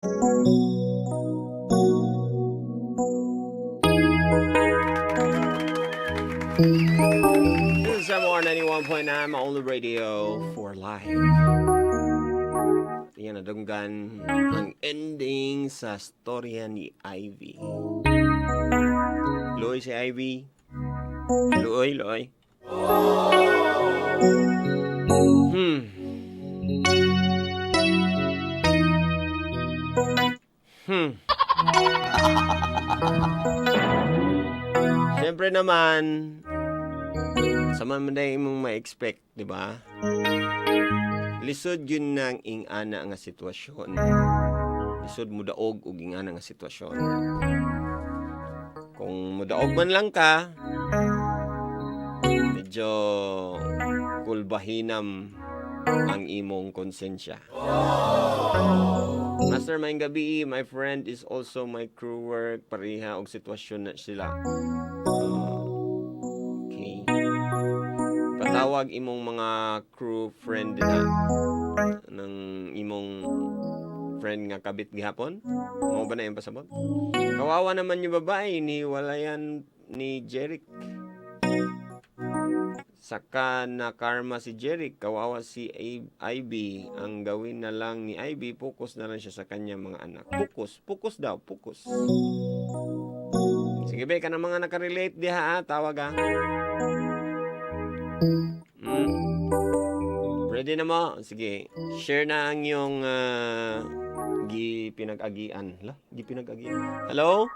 This is More 91.9 only radio for life. Tingnan na dunggan ang ending sa storya ni Ivy. Loy si Ivy. Loy, loy. Hmm. Siyempre naman, sama man dahil mong ma-expect, di ba? Lisod yun ng ing-ana nga sitwasyon. Lisod mo daog o ing-ana nga sitwasyon. Kung mudaog man lang ka, medyo kulbahinam ang imong konsensya. Master, may gabi, my friend is also my crew work. Pareha og sitwasyon na sila. Okay. Patawag imong mga crew friend na ng imong friend nga kabit gihapon. Mo ba na yung pasabot? Kawawa naman yung babae ni walayan ni Jeric. Saka na karma si Jeric, kawawa si Ivy. Ang gawin na lang ni Ivy, focus na lang siya sa kanyang mga anak. Focus daw, focus. Sige be, ka na mga nakarelate diha ha, tawag ha. Ready na mo? Sige, share na ang yung gipinag-agian. Gipinag-agian. Hello?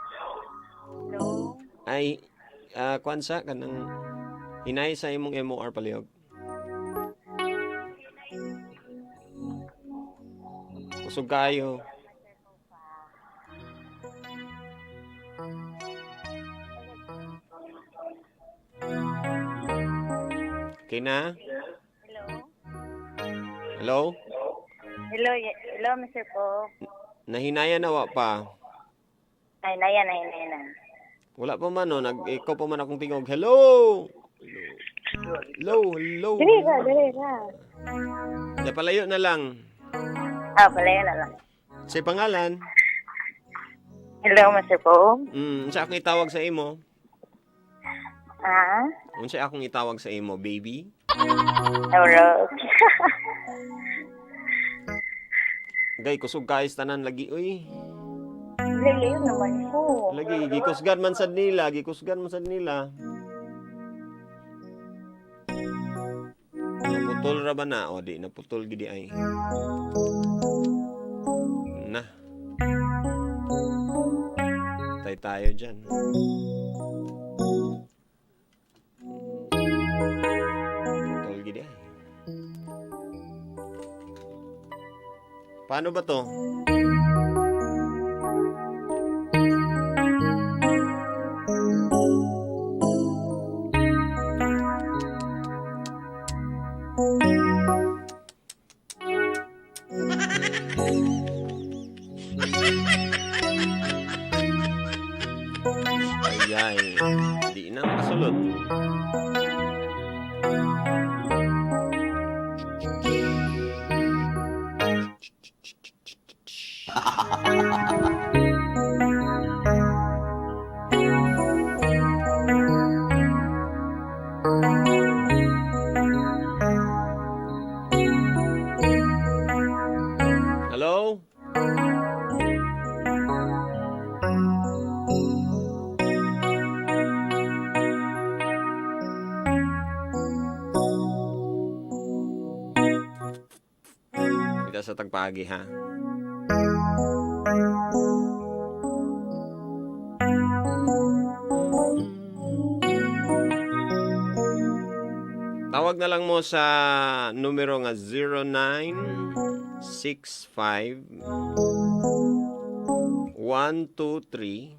Hello? Ay, Kwansa, kanang hinay sa imong MOR palihog. Kusog kayo. Okay na? Hello? Hello, Mr. Po. Nahinaya na wa pa. Ay, nayan. Wala pa man, no? Ikaw pa man akong tingog. Hello! Hello. Dili ka. Di palayo na lang. Palayo na lang. Sa pangalan? Hello, Mr. Po. Unsa akong itawag sa imo? Unsa akong itawag sa imo, baby? Hello. Gay, kusog kayos tanan lagi, uy. Layo naman po. Lagi, gikusgan man sad nila. Naputol ra ba na? O, di, naputol gidi ay. Na. Tay tayo dyan. Putol gidi ay. Paano ba to? Ay, di na makasulod. Hello? Kita sa tagpagi ha. Tawag na lang mo sa numero nga 0965 123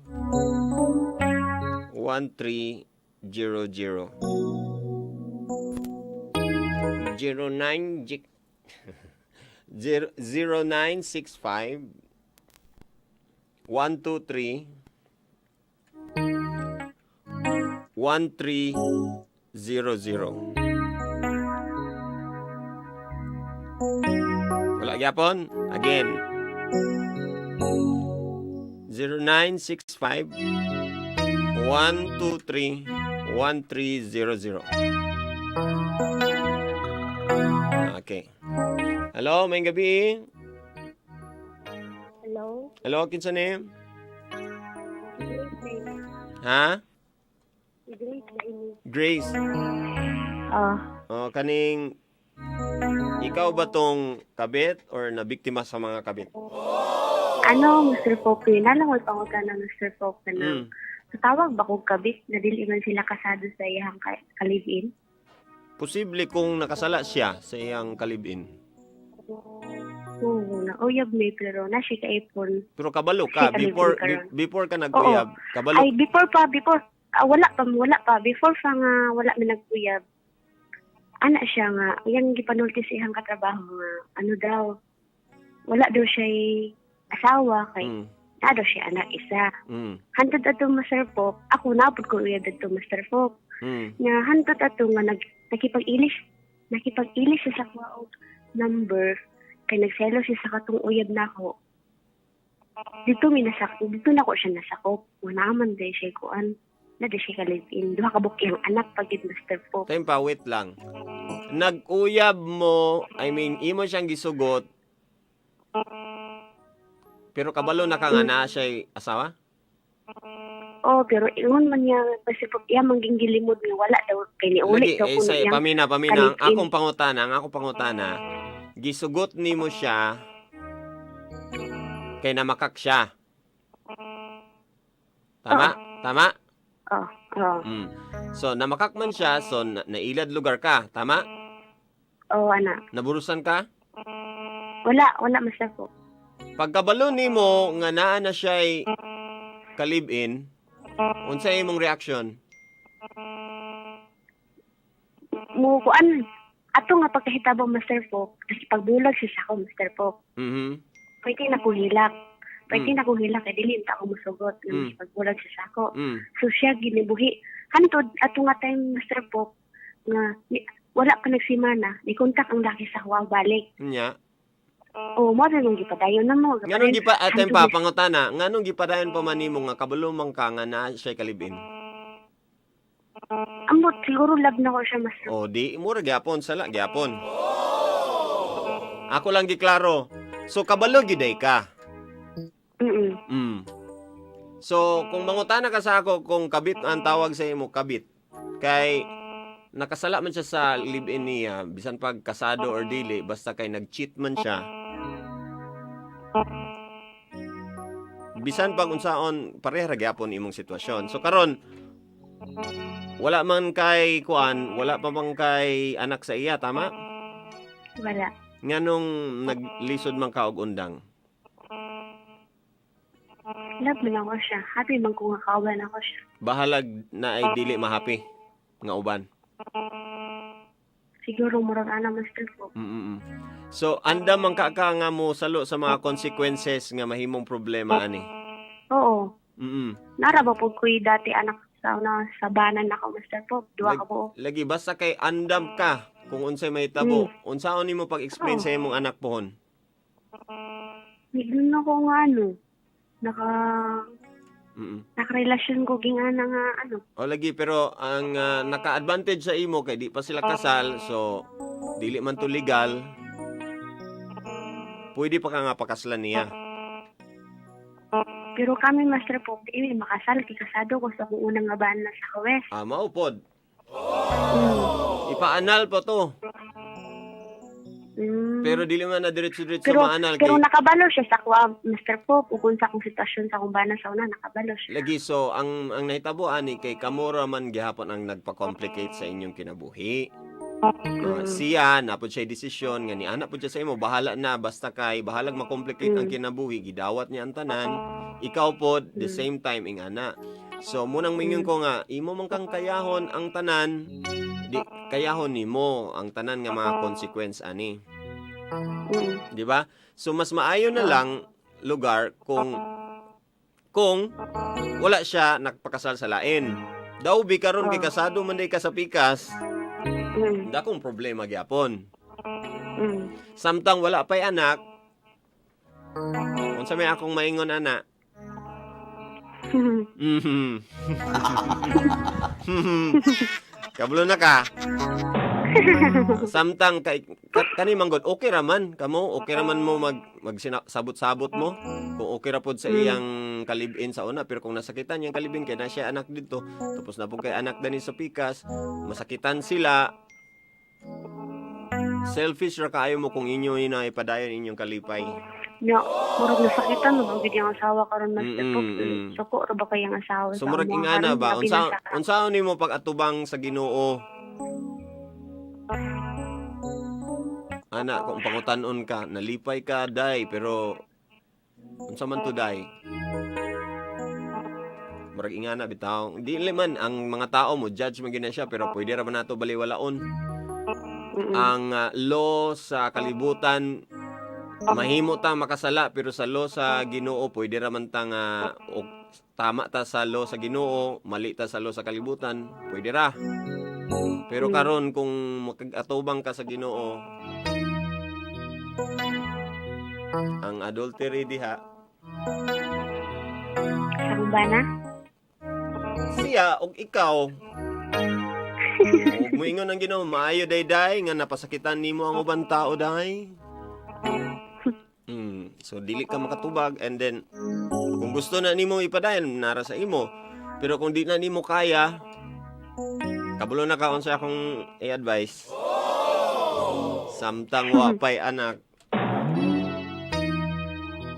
1300 0965 123 1300. Wala gyapon. Again. 0965 123 1300. Okay. Hello, may gabi. Hello? Hello, kinsa ni? Ha? Grace. Oh, kaning ikaw ba tong kabet or nabiktima sa mga kabet? Ano, Mr. Popi, nalangoy pangutan na Mr. Popi na tawag ba kong kabit na dili man sila kasado sa iyang kalibin? Posible kung nakasala siya sa iyang kalibin. Oo, nauyab may pero na siya kaipon. Pero kabalo ka, Si before ka nag-uyab, kabalo. Ay, before pa. Wala pa. Before pa nga, wala may nag-uyab. Ana siya nga, yung gipanultis iyang katrabaho nga, ano daw, wala daw siya asawa kay na daw siya anak isa. Hantod ato Master Pop, ako napod ko uyab ato Master Pop. Na hantod ato nga nakipag-ilis siya sa kuwaog number kay nagselo siya sa katong uyab nako. Dito na ko siya nasakop. Wala man day siya kuan. Na di siya kalibin. Duha ka bukyang anak pagid Master Pop. Time pa, wait lang. Nag-uyab mo, imo siyang gisugot, pero kabalo na ka nga na siya asawa? Oh, pero ingon man niya, kasi pag iya mangging gilimod nga wala daw, kay niulit daw Lagi, pamina. Ang akong pangutana, gisugot ni mo siya, kay namakak siya. Tama? Oh. So, namakak man siya, so nailad lugar ka, tama? Oh, ana. Naburusan ka? Wala Master Pop. Pagkabalo ni mo, nga naa na siya'y kalibin, unsa imong reaction? Kuan, ato nga pagkahitabo Master Pop, kasi pagbulag siya sa ako Master Pop. Pwede na ko hilak. Kay dili ta ako musugot ng pagbulag siya sa ako. So siya ginibuhi. Hantod ato nga time Master Pop nga wala pa nagsimana, ni kontak ang laki sa huwag balik. Nya. Oh, mo nang gipadayon na mo. Nganong atem pa pangutana, nganong gipadayon pa man nimo nga kabalo man ka nga na siya kalibin? Ambot siguro love na ko siya Master. Oh, di mo ra gyapon sala gyapon. Ako lang giklaro. So kabalo giday ka. So, kung mangutana ka sa ako kung kabit ang tawag sa imo kabit, kay nakasala man siya sa live-in niya, bisan pag kasado or dili, basta kay nag-cheat man siya. Bisan pag unsaon pareha ra gyapon imong sitwasyon. So karon wala pa man kay anak sa iya, tama? Wala. Nganong naglisod man ka og undang? Love man ako siya. Happy man ko nga kauban ako siya. Bahalag na ay dili mahappy nga uban. Siguro murag ana Master Pop. So andam man ka nga mo salo sa mga consequences nga mahimong problema ani. Oo. Nara ba po ko'y dati anak sa sabanan ako Master Pop. Duha ka po. Lagi basta kay andam ka kung unsay may tabo. Unsaon nimo pag-explain sa imong anak pohon? Bigyan ako nga nakarelasyon ko gingana nga O lagi, pero ang naka-advantage sa imo kay di pa sila kasal, so dili man to legal. Pwede pa ka nga pakaslan niya. Pero kami Master Pop, di makasal kay kasado ko sa akong unang abahan na sa Kawes. Mao pod. Ipaanal pa to. Pero dili man na diretso-diretso maanal pero nakabalo siya sa kuha Mr. Pop ug sa akong sitwasyon sa akong bana sa una nakabalo siya. Lagi, so ang nahitabo ani kay kamura man gihapon ang nagpa-complicate sa inyong kinabuhi. Siya napod siya desisyon nga ni anak pud siya sa imo, bahala na basta kay bahalag ma-complicate ang kinabuhi, gidawat niya ang tanan. Ikaw pod the same time ing ana. So munang mingon ko nga imo man kang kayahon ang tanan, di kayahon nimo ang tanan nga mga consequence ani. Di ba? So mas maayo na lang lugar kung wala siya nagpakasal sa lain. Daw bi karon kay kasado man day ka sa pikas. Dakong problema gyapon. Samtang wala pa'y anak. Unsa may akong maingon ana? Mhm. Kabalo na ka. Samtang kani manggod okay raman kamo, okay raman mo sabot-sabot mo. Kung okay ra pod sa iyang kalibin sa una, pero kung nasakitan yung kalibin kay na siya anak dito, tapos na po kay anak dani sa pikas, masakitan sila. Selfish ra kaayo mo kung inyo na ipadayon inyong kalipay. Nya, murag nasakitan mo gid yung asawa karon Master Pop. Mm. Soko ra ba kay ang asawa So sa murag amo ingana karon, ba labi na sa- unsaon nimo pag-atubang sa Ginoo? Ana, kung pangutan-on ka, nalipay ka day, pero unsa man to day? Murag ingana bitaw. Di man ang mga tao mo judge man gina siya, pero pwede ra man nato baliwalaon. Ang law sa kalibutan mahimo ta makasala, pero sa law sa Ginoo pwede ra man ta nga tama ta sa law sa Ginoo, mali ta sa law sa kalibutan, pwede ra. Pero karon kung makag-atubang ka sa Ginoo, ang adultery diha, Saan ba na? siya og ikaw. Og moingon ang Ginoo, maayo dayday nga napasakitan nimo ang ubang tao day. So dili ka makatubag, and then kung gusto na nimo ipadayon nara sa imo. Pero kung di na nimo kaya, kabalo na ka unsa akong i-advise. Samtang wa pay anak.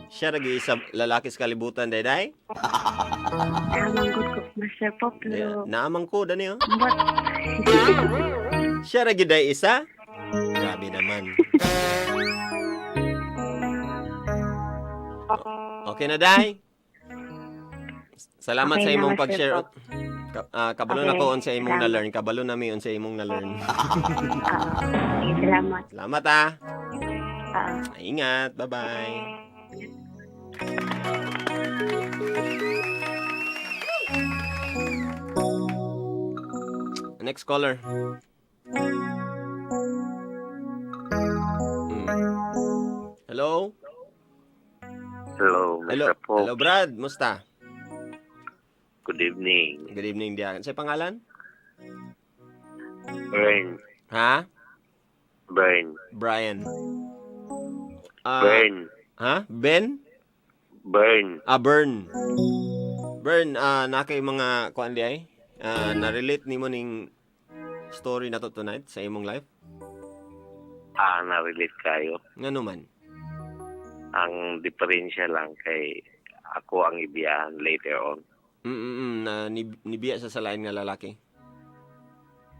Siya lagi sa lalaki sa kalibutan dayday. Amang good ko Master Pop pero Naamang ko dani oh. but Siya lagi day isa. Grabe naman. Okay na day. Salamat Okay sa na, imong Master pag-share. Pop. Kabalo Okay, na ko unsa imong salamat. na-learn. Kabalo na mi unsa imong na-learn. sige, salamat. Salamat ah. Oo. Ingat. Bye-bye. Next caller. Hello? Hello, Hello, Mr. Pope. hello Brad. Musta? Good evening. Good evening diyan. Sa pangalan? Burn. Ha? Burn. Brian. Burn. Ha? Ben? Burn. Burn. Burn, na kay mga kuan di ay? Na-relate nimo ning story na to tonight sa imong life? Na-relate kayo. Ngano man? Ang diferensya lang kay ako ang ibiyahan later on. Na nibiya sa salain nga lalaki.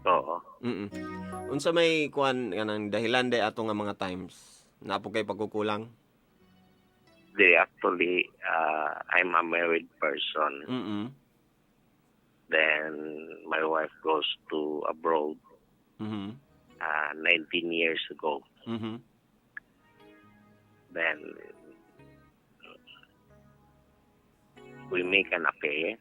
Oo. Unsa may kuan kanang dahilan day ato nga mga times? Napo kay pagkukulang? Actually, I'm a married person. Then, my wife goes to abroad 19 years ago. Then, we make an affair.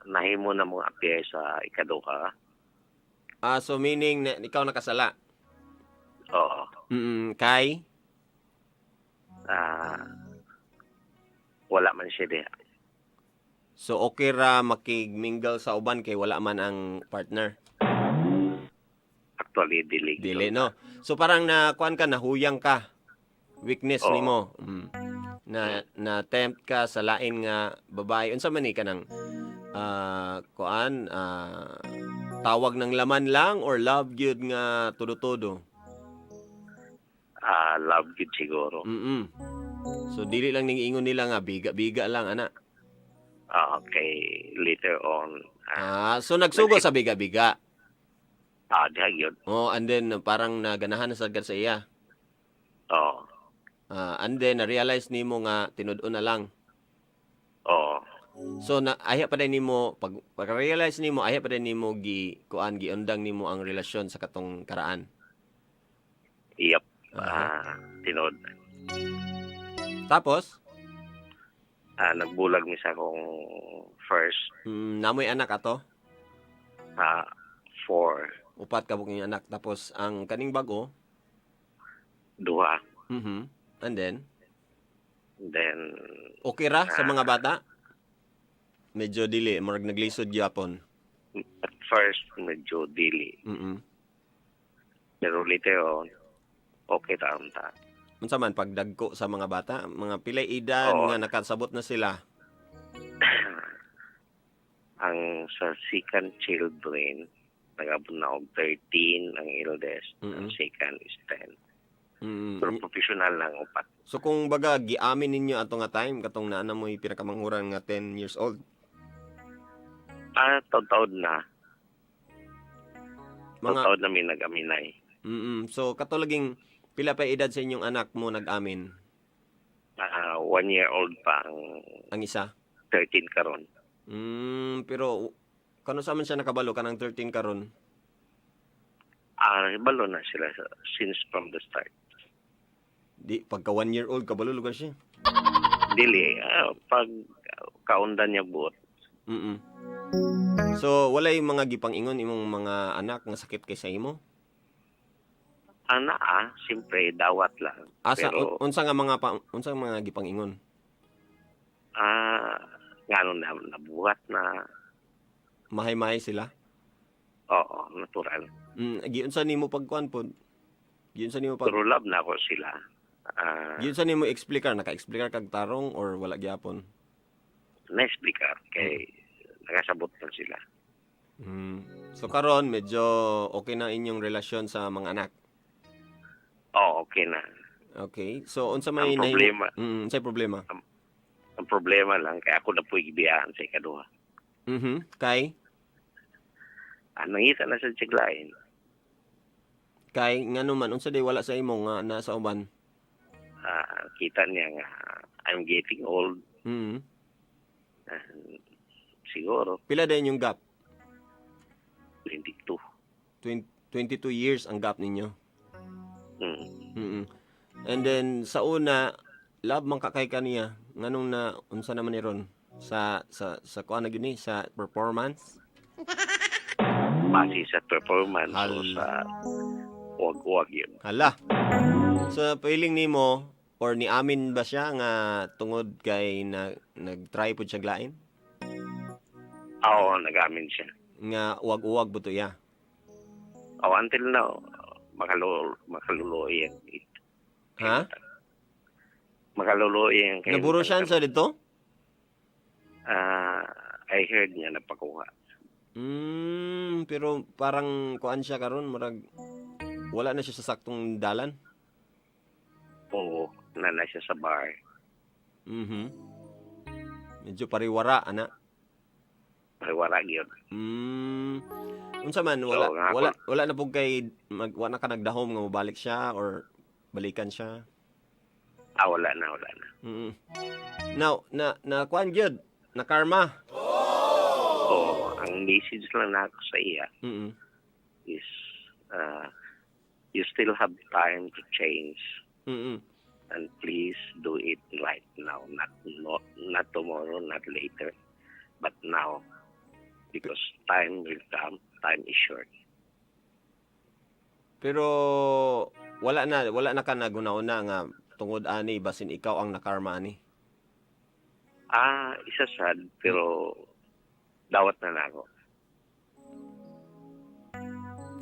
Nahimo na mong affair sa ikaduha. So meaning na, ikaw nakasala? Oo. Kay? Wala man siya diha. So okay ra makigmingle sa uban kay wala man ang partner? Actually, dili. Dili, no? So parang kuan ka, nahuyang ka. Weakness Oo. nimo. Na tempt ka sa lain nga babae. Unsa man ni kanang tawag ng laman lang or love gyud nga todo-todo? Love good siguro. So dili lang ning ingon nila nga biga-biga lang ana. Okay, later on. So nagsugo sa biga-biga. Diha yun. And then parang naganahan na sad ka sa iya. Oo. And then na-realize nimo nga tinud-on na lang. Oo. So ayaw pa din nimo pag-realize nimo ayaw pa din nimo giundang nimo ang relasyon sa katong karaan. Yep. Tinod. Tapos Nagbulag mi sa akong first. Namoy anak ato? 4. Upat ka buking anak. Tapos ang kaning bago? 2. And then? Then, Okay ra sa mga bata? Medyo dili, murag naglisod gyapon. at first, medyo dili. Mm. Pero later on, okay ta. Unsa man pagdagko sa mga bata, mga pilay edad Oo. nga nakasabot na sila. Ang sa second children, nagabot na og 13 ang eldest. Ang second is 10. Pero professional lang upat. So kung baga giamin ninyo ato nga time katong naa na mo pinakamanghuran nga 10 years old. Taud-taud na. Mga Taud na may nag-aminay. So katulaging pila pa edad sa inyong anak mo nag-amin? 1 year old pa Ang isa. 13 karon. Pero kano sa man siya nakabalo kanang 13 karon? Balo na sila since from the start. Di pagka 1 year old kabalo lugar siya. Dili, pag kaundan niya buot. So walay mga gipang-ingon imong mga anak nga sakit kay sa imo? Siyempre, dawat lang. Asa Pero, unsa mga gipang-ingon? ngano na, nabuhat na, Mahay-mahay sila? oo, natural. Giunsa nimo pagkuan pod? Giunsa nimo pag Pero love na ako sila. giunsa nimo explicar naka-explicar kag tarong or wala gyapon? Na-explicar kay nakasabot na sila. So karon medyo okay na inyong relasyon sa mga anak. Oo, okay na. Okay. So unsa may Ang problema, unsay problema? ang problema lang, kaya ako na po gibiyahan sa ikaduha. Kay Nangita na sa tsiglain. ngano man unsa day wala sa imo nga nasa uban? Kita niya nga, I'm getting old. Siguro, Pila day inyong gap? 22. 22 years ang gap ninyo. Mm. And then sa una love man ka kay kaniya nganong na unsa naman ni ron sa kuan na gyud ni sa performance? Base sa performance o Hal- sa wag-wag yun. Hala. So feeling nimo or ni amin ba siya nga tungod kay nag-try pud siya glain? Oo, nag-amin siya. Nga uwag-uwag buto ya. Until now, makaluluoy yan. Ha? Makaluluoy yan. Naburo siya sa dito? I heard niya napakuha. Pero parang kuan siya karon murag wala na siya sa saktong dalan. Oo, na siya sa bar. Medyo pariwara ana. Pariwara yun. Unsa man wala So, nga wala na pug kay wala na ka nagdahom nga mobalik siya or balikan siya. Wala na. Now na kuan gyud na karma. So, ang message lang na ako sa iya is you still have time to change. And please do it right now, not tomorrow, not later, but now, because time will come. Time is short. Pero wala na ka naguna-una nga tungod ani basin ikaw ang nakarma ani. Isa sad, pero dawat na ako.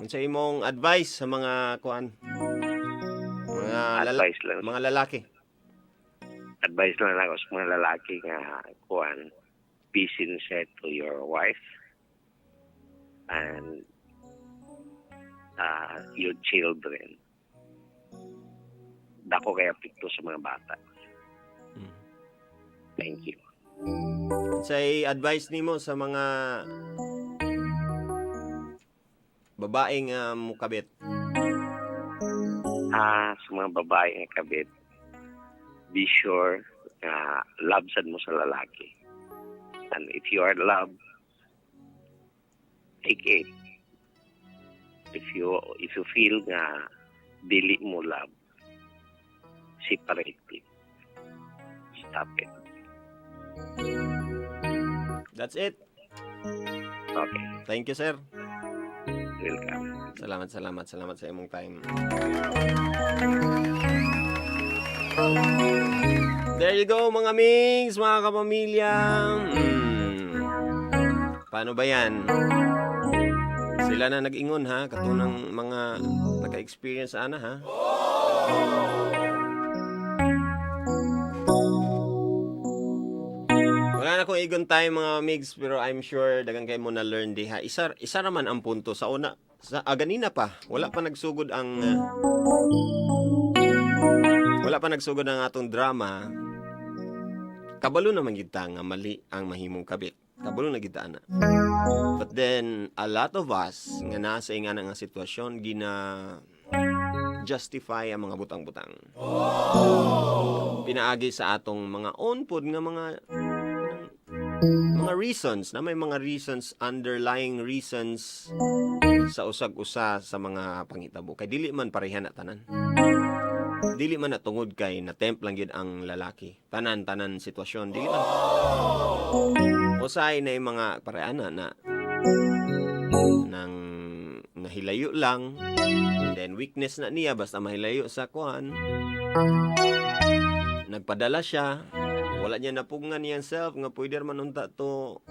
Unsa imong advice sa mga kuan? Advice lang. Mga lalaki. Advice lang ako sa mga lalaki nga kuan, be sincere to your wife and your children. Dako kaya apekto sa mga bata. Thank you. Say advice nimo sa mga babaeng mukabit. Sa mga babae nga kabit, be sure na love sad mo sa lalaki. And if you are loved, take it. If you feel nga dili mo love, separate it. Stop it. That's it. Okay. Thank you, sir. Welcome. Salamat sa imong time. there you go mga mings, mga kapamilya. Paano ba yan? Sila na nag-ingon ha, katunang mga naka-experience ana ha. Wala na akong igon tayo mga mix, pero I'm sure dagang kayo mo na learn di ha. Isa naman ang punto sa una, ganina pa, wala pa nagsugod ang atong drama. Kabalo naman kita nga mali ang mahimong kabit. Kabalo na kita na. But then a lot of us nga nasa nga nga sitwasyon justify ang mga butang-butang. Pinaagi sa atong mga own pod nga mga reasons, na may mga reasons, underlying reasons sa usag-usa sa mga panghitabo. Kay dili man pareha na tanan. Dili man na tungod kay na temp lang yun ang lalaki. Tanan sitwasyon. Dili man. Usay na yung mga pareana na nang nahilayo lang. And then weakness na niya basta mahilayo sa kuan. Nagpadala siya. Wala niya napugngan niyang self nga pwede man unta to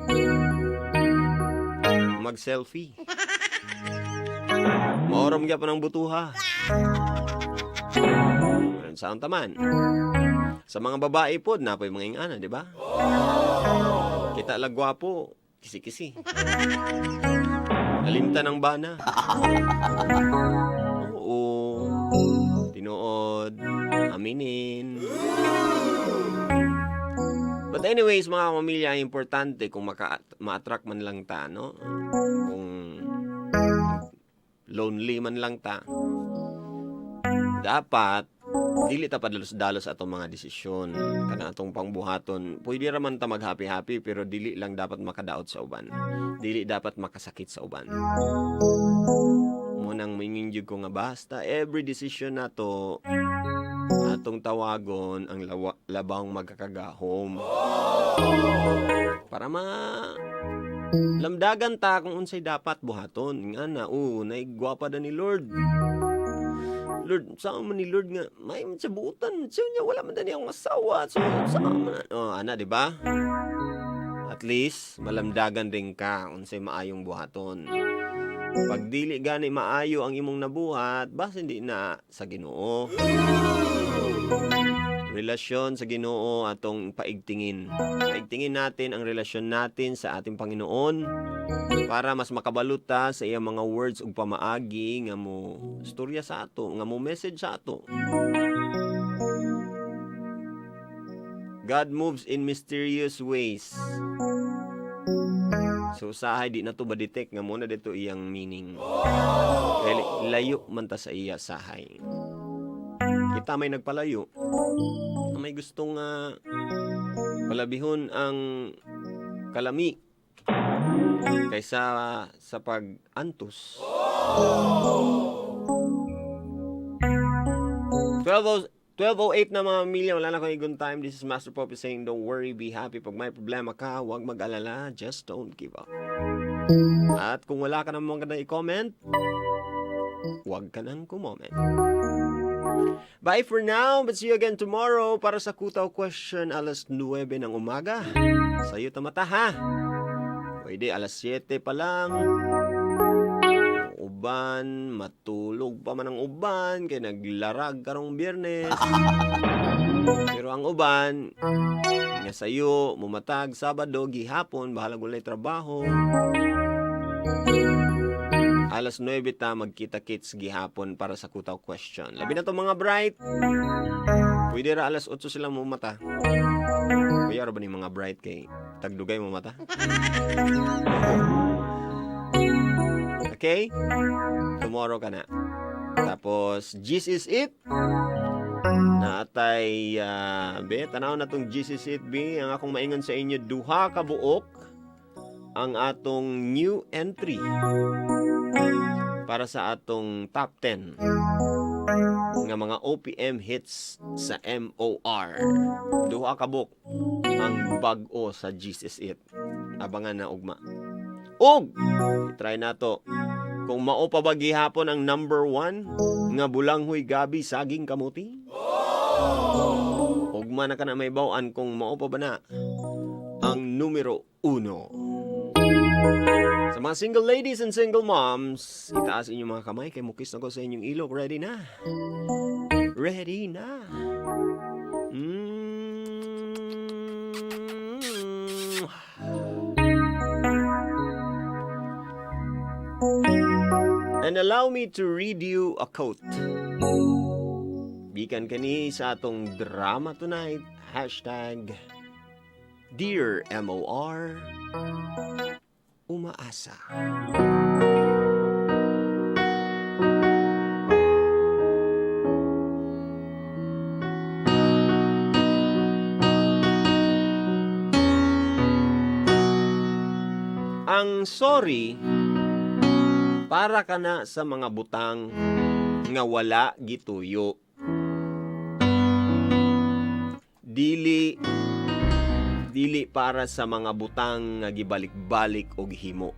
mag-selfie. Maorom niya pa ng butuha. Saan taman? Sa mga babae po, napoy mga ingana, di ba? Kita lang gwapo, kisi-kisi. Alimta ng bana. Oo. Tinuod. Aminin. But anyways, mga pamilya, importante kung ma-attract man lang ta, no? Kung lonely man lang ta, dapat dili ta padalos-dalos atong mga desisyon kana atong pangbuhaton. Pwede ra man ta mag-happy-happy pero dili lang dapat makadaot sa uban. Dili dapat makasakit sa uban. Munang mingingyug ko nga basta every decision nato atong tawagon ang labang magkakagahom. Para lamdagan ta kung unsay dapat buhaton. Nga na, naigwapa da ni Lord. Lord, saan man ni Lord nga, may man sa buutan. So, niya, wala man da niya akong asawa. So, saan man. Ana, di ba? At least, malamdagan rin ka unsay maayong buhaton. Pag dili gani maayo ang imong nabuhat, basta hindi na sa Ginoo. Relasyon sa Ginoo atong paigtingin. Paigtingin natin ang relasyon natin sa ating Panginoon para mas makabaluta sa iyang mga words ug pamaagi nga mo storya sa ato, nga mo message sa ato. God moves in mysterious ways. So usahay di na to ba-detect nga muna dito iyang meaning. Kaya layo man ta sa iya sahay. Kita may nagpalayo. May gustong palabihon ang kalami kaysa sa pag-antos. 12:08 na mga milya. Wala na akong igon time. This is Master Popi saying, don't worry, be happy. Pag may problema ka, huwag mag-alala. Just don't give up. At kung wala ka naman maganda i-comment, huwag ka nang kumoment. Bye for now, but see you again tomorrow para sa Kutaw Question alas 9 ng umaga. Sa'yo tamata ha. Pwede alas 7 pa lang. Uban, matulog pa man ang uban, kaya naglarag karong Biyernes. Pero ang uban, nga sa'yo, mumatag, Sabado, gihapon, bahala gulay trabaho. Alas 9 ta magkita-kits gihapon para sa Kutaw Question. Labi na to mga bright. Pwede ra alas 8 sila mo mata. Kuya ra ba ni mga bright kay tagdugay mo mata? Okay? Tomorrow ka na. Tapos, this is it. Naatay, tanaw na tong this is it, B. Ang akong maingon sa inyo, duha ka buok ang atong new entry para sa atong top 10 nga mga OPM hits sa MOR. Duha ka buok ang bag-o sa Jesus It. Abangan na ugma. Try na to. Kung mao pa ba gihapon ang number 1 nga bulanghoy gabi saging kamuti? Ug ugma na ka na may bawaan kung mao pa ba na ang numero 1. Sa mga single ladies and single moms, itaas inyong mga kamay kay mukis na ko sa inyong ilog. Ready na? Ready na? And allow me to read you a quote. Bikan kani sa atong drama tonight. Hashtag Dear MOR Umaasa. Ang sorry para ka na sa mga butang nga wala gituyo. Dili para sa mga butang nga gibalik-balik og himo.